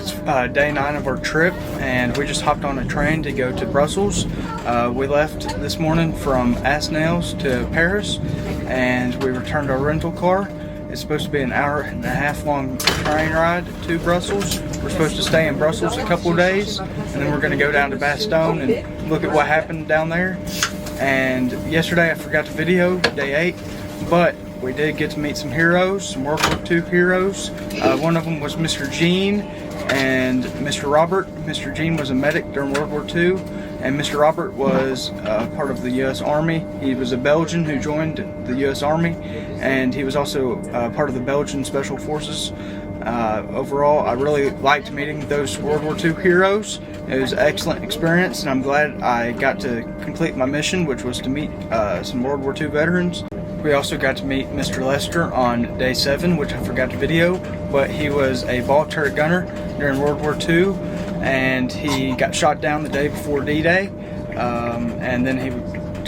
It's day 9 of our trip, and we just hopped on a train to go to Brussels. We left this morning from Asnails to Paris, and we returned our rental car. It's supposed to be an hour and a half long train ride to Brussels. We're supposed to stay in Brussels a couple of days, and then we're going to go down to Bastogne and look at what happened down there. And yesterday I forgot to video day 8, but we did get to meet some heroes, some World War II heroes. One of them was Mr. Jean and Mr. Robert. Mr. Jean was a medic during World War II, and Mr. Robert was part of the U.S. Army. He was a Belgian who joined the U.S. Army, and he was also part of the Belgian Special Forces. Overall, I really liked meeting those World War II heroes. It was an excellent experience, and I'm glad I got to complete my mission, which was to meet some World War II veterans. We also got to meet Mr. Lester on day 7, which I forgot to video, but he was a ball turret gunner during World War II, and he got shot down the day before D-Day, and then he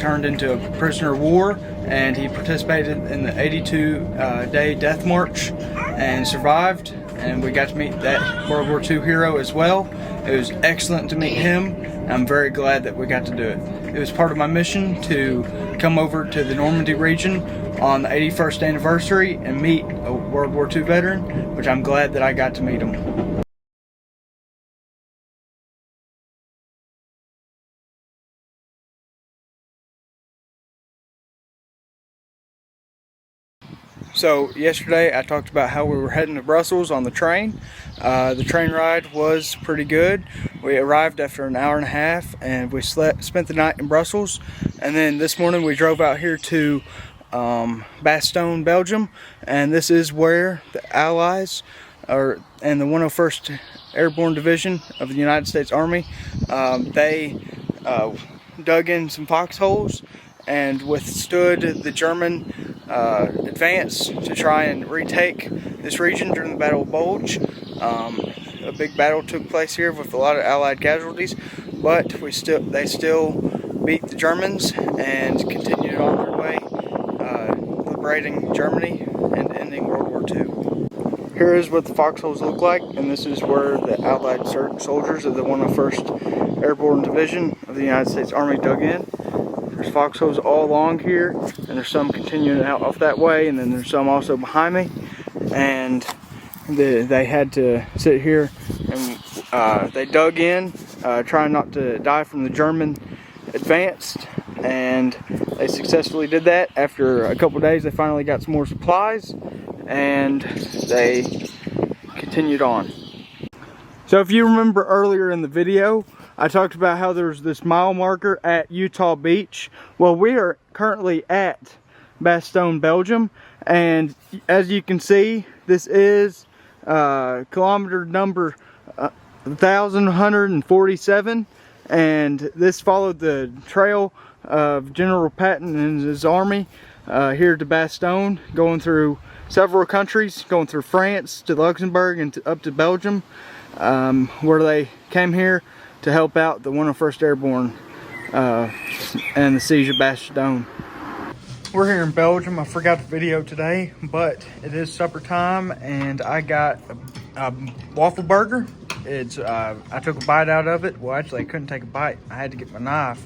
turned into a prisoner of war, and he participated in the 82-day death march and survived, and we got to meet that World War II hero as well. It was excellent to meet him. I'm very glad that we got to do it. It was part of my mission to come over to the Normandy region on the 81st anniversary and meet a World War II veteran, which I'm glad that I got to meet him. So yesterday I talked about how we were heading to Brussels on the train. The train ride was pretty good. We arrived after an hour and a half, and we spent the night in Brussels. And then this morning we drove out here to Bastogne, Belgium, and this is where the Allies and the 101st Airborne Division of the United States Army, they dug in some foxholes and withstood the German advance to try and retake this region during the Battle of Bulge. A big battle took place here with a lot of Allied casualties, but they still beat the Germans and continued on their way, liberating Germany and ending World War II. Here is what the foxholes look like, and this is where the Allied soldiers of the 101st Airborne Division of the United States Army dug in. There's foxholes all along here, and there's some continuing out off that way, and then there's some also behind me. And they had to sit here, and they dug in, trying not to die from the German advance, and they successfully did that. After a couple days, they finally got some more supplies, and they continued on. So if you remember earlier in the video, I talked about how there's this mile marker at Utah Beach. Well, we are currently at Bastogne, Belgium, and as you can see, this is kilometer number 1147, and this followed the trail of General Patton and his army here to Bastogne, going through several countries, going through France to Luxembourg and up to Belgium, where they came here to help out the 101st Airborne and the siege of Bastogne. We're here in Belgium. I forgot to video today, but it is supper time, and I got a waffle burger. I took a bite out of it. Well, actually I couldn't take a bite. I had to get my knife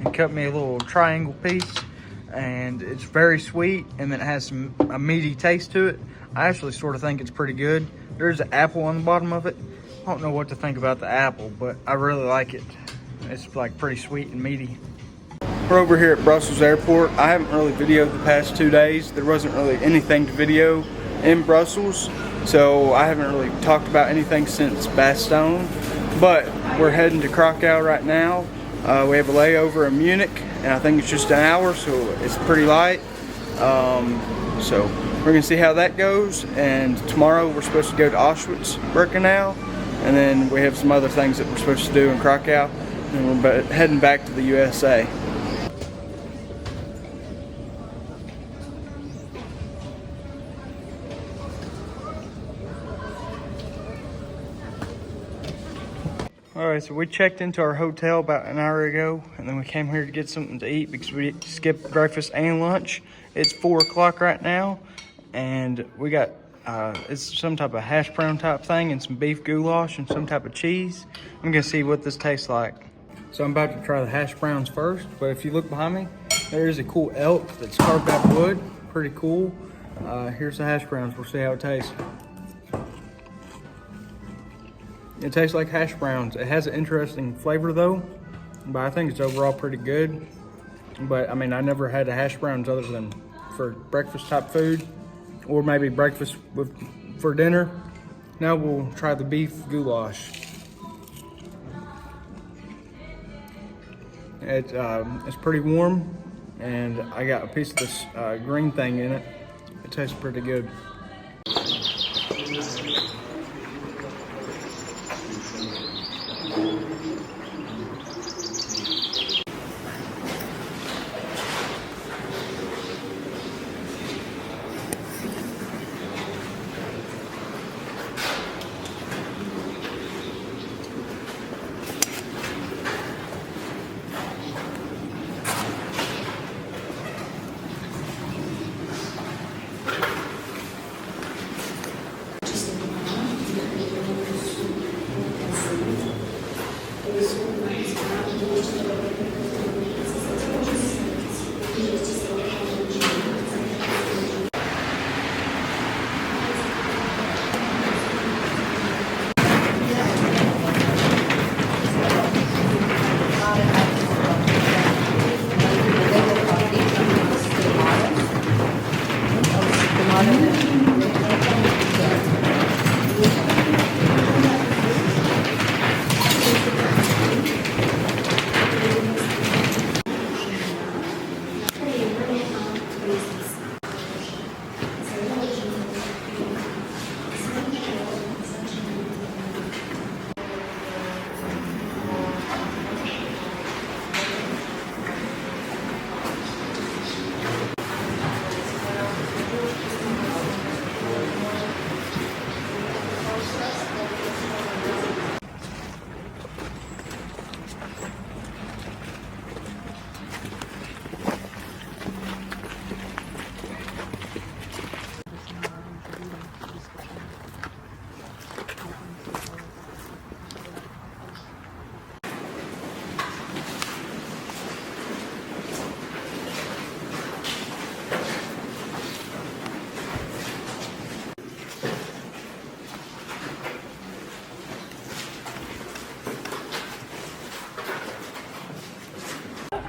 and cut me a little triangle piece, and it's very sweet, and then it has a meaty taste to it. I actually sort of think it's pretty good. There's an apple on the bottom of it. I don't know what to think about the apple, but I really like it. It's like pretty sweet and meaty. We're over here at Brussels Airport. I haven't really videoed the past 2 days. There wasn't really anything to video in Brussels, so I haven't really talked about anything since Bastogne. But we're heading to Krakow right now. We have a layover in Munich, and I think it's just an hour, so it's pretty light. So we're gonna see how that goes, and tomorrow we're supposed to go to Auschwitz, Birkenau, and then we have some other things that we're supposed to do in Krakow, and we're heading back to the USA. Alright, so we checked into our hotel about an hour ago, and then we came here to get something to eat because we skipped breakfast and lunch. It's 4 o'clock right now, and we got It's some type of hash brown type thing and some beef goulash and some type of cheese. I'm gonna see what this tastes like. So I'm about to try the hash browns first, but if you look behind me, there is a cool elk that's carved out of wood. Pretty cool. Here's the hash browns. We'll see how it tastes. It tastes like hash browns. It has an interesting flavor though, but I think it's overall pretty good. But I mean, I never had a hash browns other than for breakfast type food, or maybe breakfast for dinner. Now we'll try the beef goulash. It's pretty warm, and I got a piece of this green thing in it. It tastes pretty good.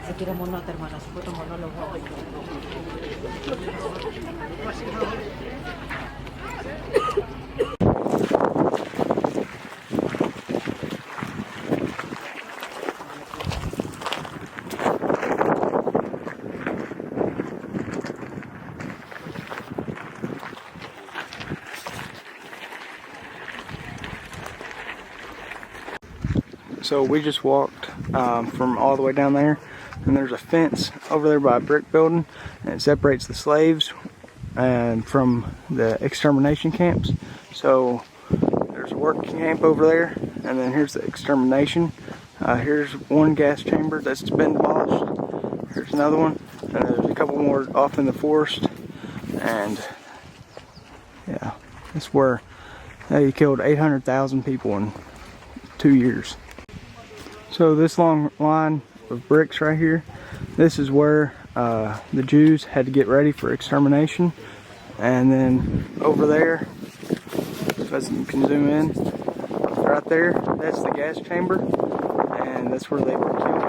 Si quiere monólogo, hermano, si puto monólogo. So we just walked from all the way down there, and there's a fence over there by a brick building, and it separates the slaves from the extermination camps. So there's a work camp over there, and then here's the extermination. Here's one gas chamber that's been demolished. Here's another one, and there's a couple more off in the forest. And yeah, that's where you killed 800,000 people in 2 years. So this long line of bricks right here, this is where the Jews had to get ready for extermination. And then over there, if you can zoom in, right there, that's the gas chamber, and that's where they were killed.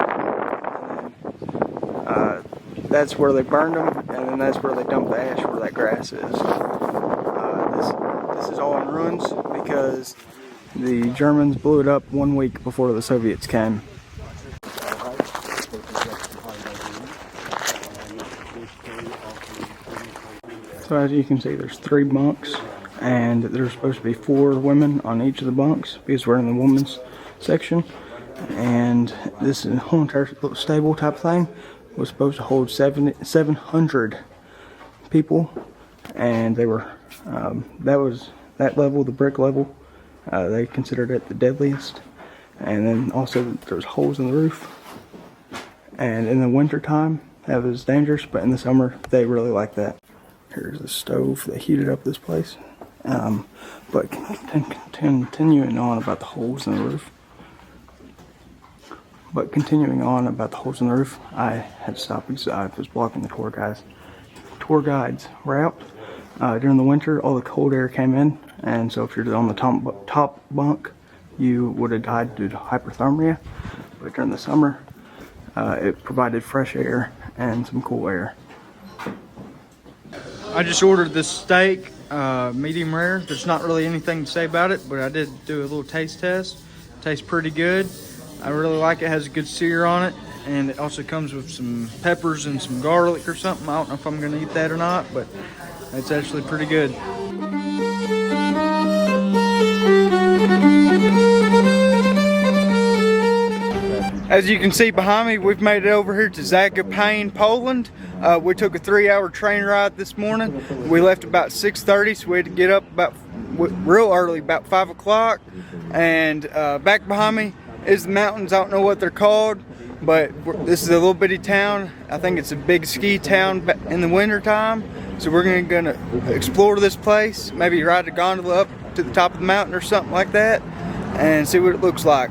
And then that's where they burned them, and then that's where they dumped the ash where that grass is. This is all in ruins because the Germans blew it up 1 week before the Soviets came. So as you can see, there's 3 bunks, and there's supposed to be 4 women on each of the bunks because we're in the women's section. And this is a whole entire little stable type thing. It was supposed to hold 700 people, and they were that level, the brick level. They considered it the deadliest. And then also there's holes in the roof. And in the winter time, that was dangerous, but in the summer, they really like that. Here's the stove that heated up this place. But continuing on about the holes in the roof. I had to stop because I was blocking the tour guide's route. During the winter, all the cold air came in, and so if you're on the top bunk, you would have died due to hypothermia. But during the summer, it provided fresh air and some cool air. I just ordered this steak, medium rare. There's not really anything to say about it, but I did do a little taste test. It tastes pretty good. I really like it. It has a good sear on it, and it also comes with some peppers and some garlic or something. I don't know if I'm gonna eat that or not, but it's actually pretty good. As you can see behind me, we've made it over here to Zakopane, Poland. We took a 3-hour train ride this morning. We left about 6:30, so we had to get up about real early, about 5 o'clock. And back behind me is the mountains. I don't know what they're called, but this is a little bitty town. I think it's a big ski town in the winter time. So we're gonna explore this place, maybe ride a gondola up to the top of the mountain or something like that, and see what it looks like.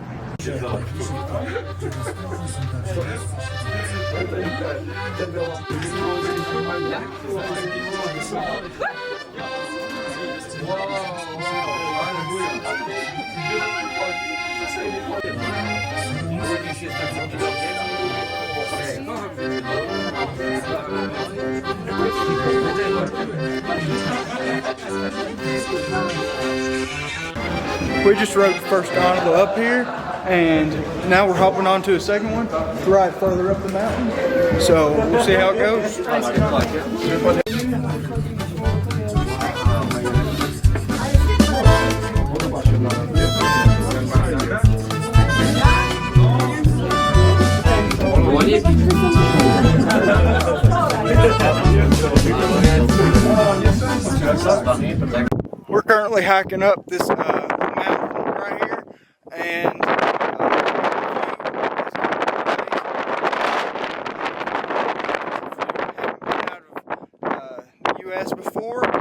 We just rode the first gondola up here, and now we're hopping onto a second one to ride further up the mountain. So we'll see how it goes. We're currently hiking up this mountain right here, and the U.S. before, but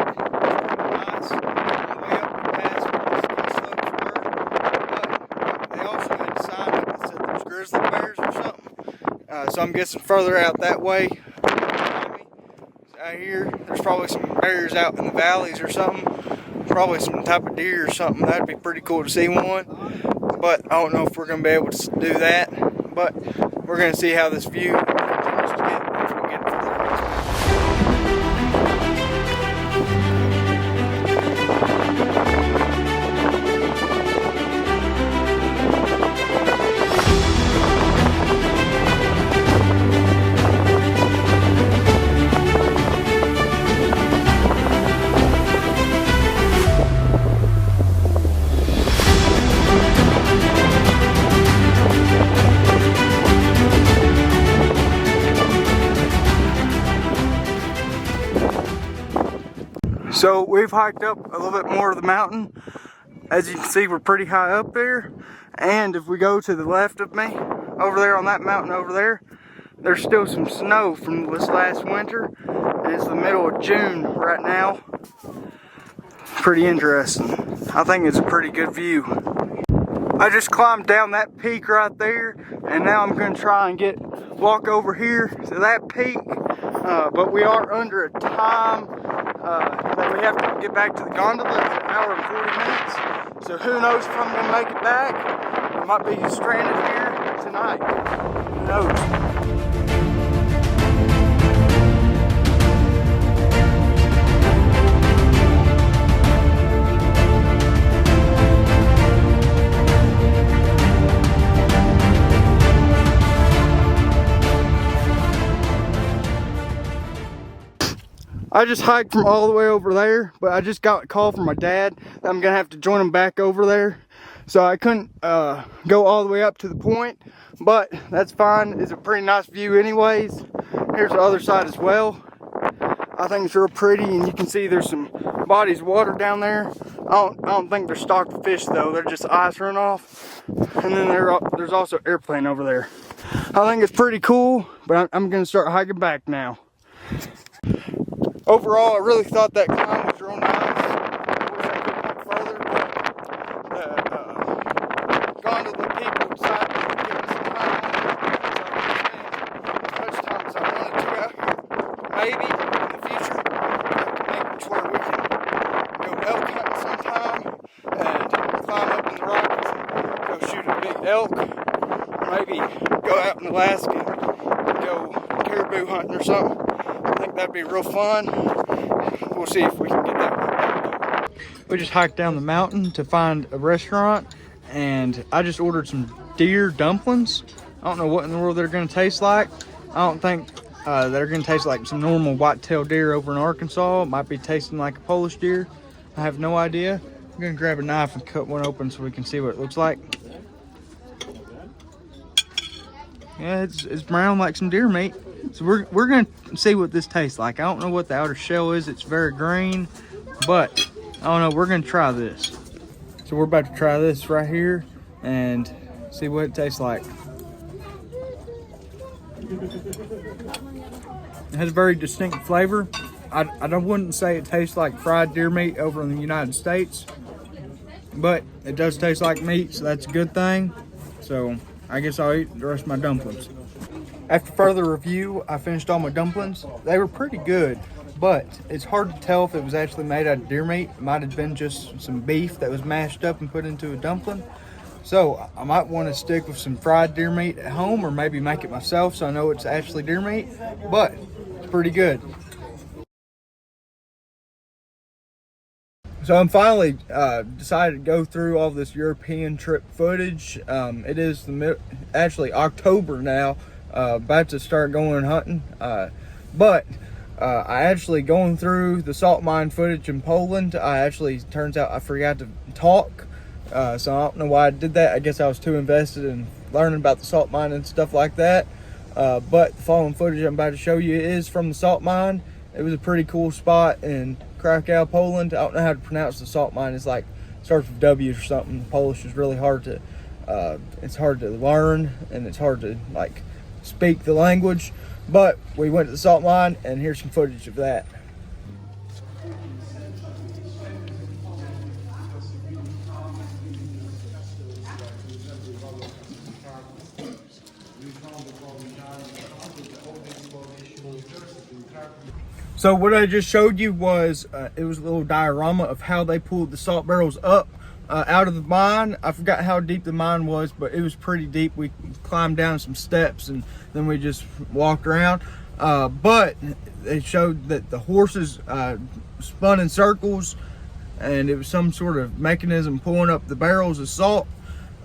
it's nice. On the way up the pass where the ski slopes were, but they also had a sign that said there's grizzly bears or something. So I'm guessing further out that way. Out here, there's probably some bears out in the valleys or something. Probably some type of deer or something. That'd be pretty cool to see one. But I don't know if we're going to be able to do that. But we're going to see how this view continues to get once we get to there. So we've hiked up a little bit more of the mountain. As you can see, we're pretty high up there. And if we go to the left of me, over there on that mountain over there, there's still some snow from this last winter. And it's the middle of June right now. Pretty interesting. I think it's a pretty good view. I just climbed down that peak right there, and now I'm going to try and walk over here to that peak. But we are under a time that we have to get back to the gondola. It's an hour and 40 minutes. So who knows if I'm going to make it back. I might be stranded here tonight. Who knows? I just hiked from all the way over there, but I just got a call from my dad that I'm gonna have to join him back over there. So I couldn't go all the way up to the point, but that's fine. It's a pretty nice view anyways. Here's the other side as well. I think it's real pretty, and you can see there's some bodies of water down there. I don't think they're stocked fish though, they're just ice runoff. And then there's also an airplane over there. I think it's pretty cool, but I'm gonna start hiking back now. Overall, I really thought that climb was real nice. I wish I could have went further, but gone to the people beside me and getting some time on it. So I spent as much time as I wanted to out here. Maybe in the future, I can make it to where we can go elk hunting sometime and climb up in the Rockies and go shoot a big elk. Or maybe go out in Alaska and go caribou hunting or something. I think that'd be real fun. We'll see if we can get that worked out. We just hiked down the mountain to find a restaurant, and I just ordered some deer dumplings. I don't know what in the world they're going to taste like. I don't think they're going to taste like some normal white-tailed deer over in Arkansas. It might be tasting like a Polish deer. I have no idea. I'm going to grab a knife and cut one open so we can see what it looks like. Yeah, it's brown like some deer meat. So we're gonna see what this tastes like. I don't know what the outer shell is. It's very green, but I don't know. We're gonna try this. So we're about to try this right here and see what it tastes like. It has a very distinct flavor. I wouldn't say it tastes like fried deer meat over in the United States, but it does taste like meat, so that's a good thing. So I guess I'll eat the rest of my dumplings. After further review, I finished all my dumplings. They were pretty good, but it's hard to tell if it was actually made out of deer meat. It might have been just some beef that was mashed up and put into a dumpling. So I might want to stick with some fried deer meat at home, or maybe make it myself so I know it's actually deer meat, but it's pretty good. So I'm finally decided to go through all this European trip footage. It is actually October now, about to start going hunting. But I actually going through the salt mine footage in Poland. Turns out I forgot to talk. So I don't know why I did that. I guess I was too invested in learning about the salt mine and stuff like that. But the following footage I'm about to show you is from the salt mine. It was a pretty cool spot in Krakow, Poland. I don't know how to pronounce the salt mine. It's like, starts with W or something. Polish is really hard to, it's hard to learn, and it's hard to like speak the language. But we went to the salt mine, and here's some footage of that. So what I just showed you was, it was a little diorama of how they pulled the salt barrels up out of the mine. I forgot how deep the mine was, but it was pretty deep. We climbed down some steps and then we just walked around. But it showed that the horses spun in circles, and it was some sort of mechanism pulling up the barrels of salt.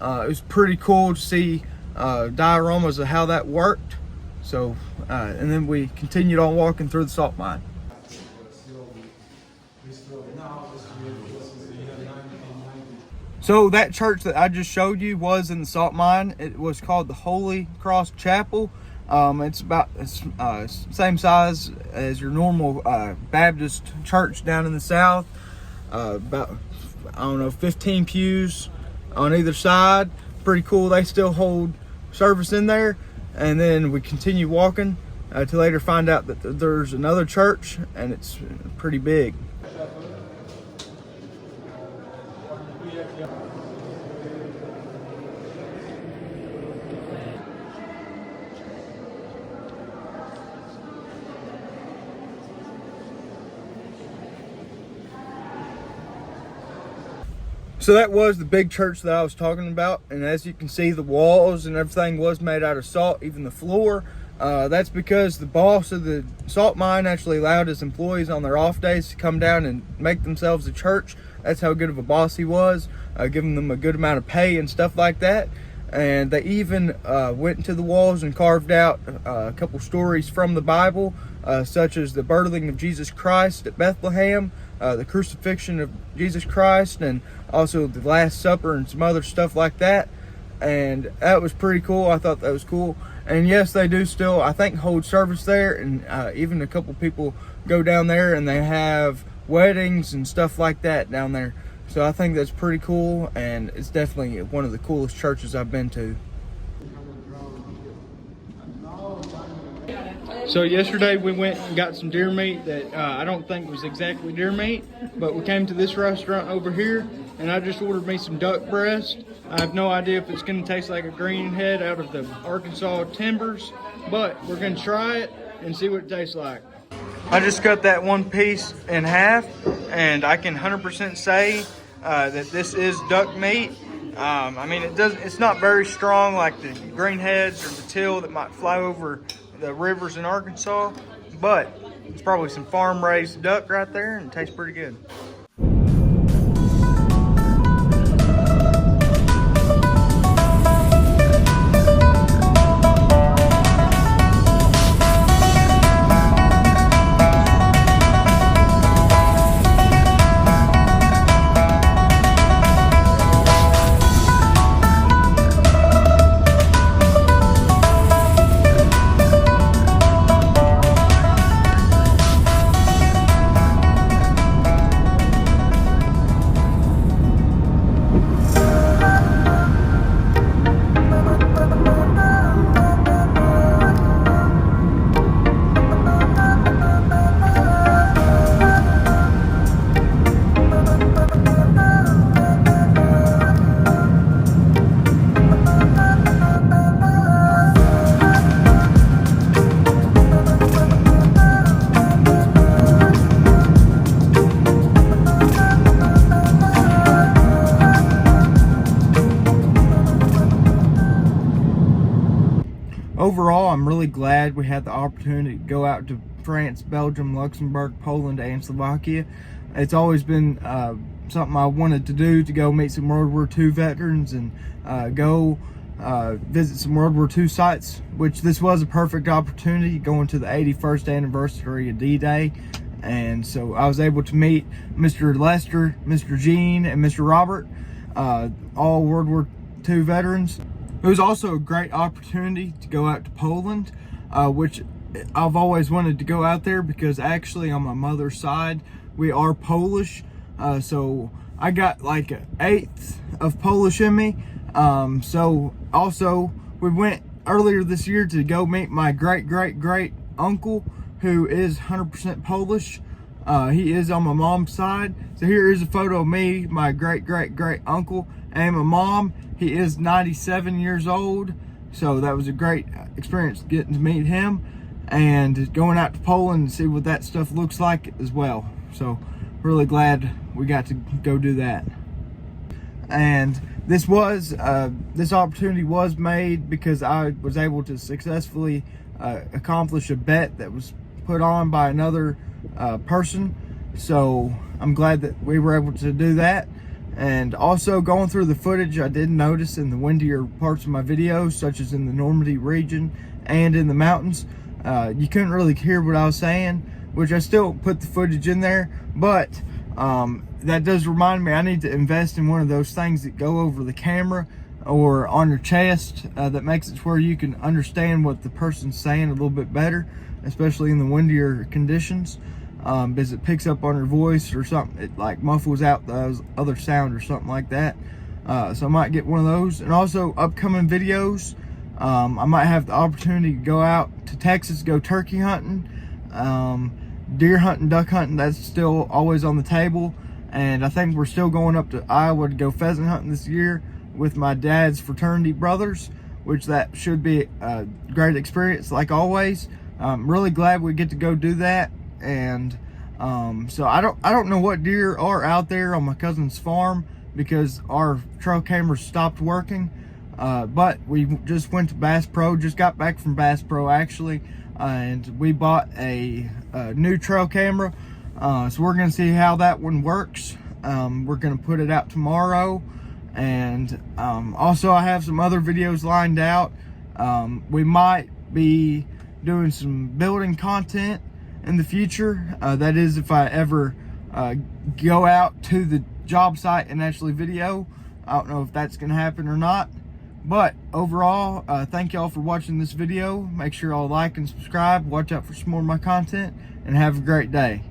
It was pretty cool to see dioramas of how that worked. So, and then we continued on walking through the salt mine. So that church that I just showed you was in the salt mine. It was called the Holy Cross Chapel. It's about same size as your normal Baptist church down in the south. About, I don't know, 15 pews on either side. Pretty cool. They still hold service in there. And then we continue walking to later find out that there's another church, and it's pretty big. So that was the big church that I was talking about, and as you can see, the walls and everything was made out of salt, even the floor. That's because the boss of the salt mine actually allowed his employees on their off days to come down and make themselves a church. That's how good of a boss he was, giving them a good amount of pay and stuff like that. And they even went into the walls and carved out a couple stories from the Bible, such as the birthing of Jesus Christ at Bethlehem, the crucifixion of Jesus Christ, and also the Last Supper and some other stuff like that. And that was pretty cool. I thought that was cool. And yes, they do still, I think, hold service there, and even a couple people go down there and they have weddings and stuff like that down there. So I think that's pretty cool, and it's definitely one of the coolest churches I've been to. So yesterday we went and got some deer meat that I don't think was exactly deer meat, but we came to this restaurant over here and I just ordered me some duck breast. I have no idea if it's gonna taste like a greenhead out of the Arkansas timbers, but we're gonna try it and see what it tastes like. I just cut that one piece in half and I can 100% say that this is duck meat. I mean, it's not very strong like the greenheads or the teal that might fly over the rivers in Arkansas, but it's probably some farm raised duck right there and it tastes pretty good. Overall, I'm really glad we had the opportunity to go out to France, Belgium, Luxembourg, Poland, and Slovakia. It's always been something I wanted to do, to go meet some World War II veterans and go visit some World War II sites, which this was a perfect opportunity, going to the 81st anniversary of D-Day. And so I was able to meet Mr. Lester, Mr. Gene, and Mr. Robert, all World War II veterans. It was also a great opportunity to go out to Poland, which I've always wanted to go out there because actually on my mother's side, we are Polish. So I got like an eighth of Polish in me. So also we went earlier this year to go meet my great uncle, who is 100% Polish. He is on my mom's side. So here is a photo of me, my great uncle, and my mom. He is 97 years old. So that was a great experience getting to meet him and going out to Poland and see what that stuff looks like as well. So really glad we got to go do that. And this opportunity was made because I was able to successfully accomplish a bet that was put on by another person. So I'm glad that we were able to do that. And also going through the footage, I did notice in the windier parts of my videos, such as in the Normandy region and in the mountains, you couldn't really hear what I was saying, which I still put the footage in there. But that does remind me I need to invest in one of those things that go over the camera or on your chest that makes it where you can understand what the person's saying a little bit better, especially in the windier conditions. Because it picks up on your voice or something, it like muffles out those other sound or something like that. So I might get one of those. And also upcoming videos, I might have the opportunity to go out to Texas, go turkey hunting, deer hunting, duck hunting. That's still always on the table. And I think we're still going up to Iowa to go pheasant hunting this year with my dad's fraternity brothers, which that should be a great experience like always. I'm really glad we get to go do that. And so I don't know what deer are out there on my cousin's farm because our trail cameras stopped working, but we just went to Bass Pro, just got back from Bass Pro actually, and we bought a new trail camera, so we're gonna see how that one works. We're gonna put it out tomorrow. And also I have some other videos lined out. We might be doing some building content in the future. That is if I ever go out to the job site and actually video. I don't know if that's gonna happen or not, but overall, thank y'all for watching this video. Make sure y'all like and subscribe, watch out for some more of my content, and have a great day.